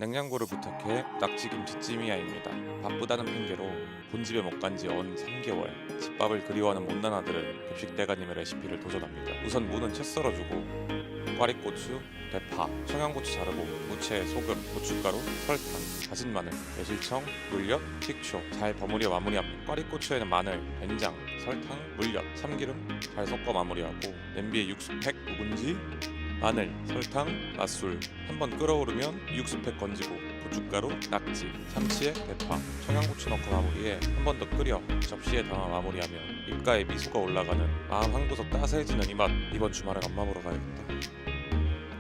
냉장고를 부탁해 낙지김치찜이야입니다. 바쁘다는 핑계로 본집에 못 간 지 언 3개월. 집밥을 그리워하는 못난 아들은 급식대가님의 레시피를 도전합니다. 우선 무는 채 썰어주고 꽈리고추, 대파, 청양고추 자르고 무채, 소금, 고춧가루, 설탕, 다진 마늘, 매실청, 물엿, 식초 잘 버무려 마무리합니다. 꽈리고추에는 마늘, 된장, 설탕, 물엿, 참기름 잘 섞어 마무리하고 냄비에 육수팩, 묵은지, 마늘, 설탕, 맛술 한번 끓어오르면 육수팩 건지고 고춧가루, 낙지, 참치액, 대파, 청양고추 넣고 마무리해 한 번 더 끓여 접시에 담아 마무리하면 입가에 미소가 올라가는 마음 한구석 따스해지는 이 맛. 이번 주말에 엄마 보러 가야겠다.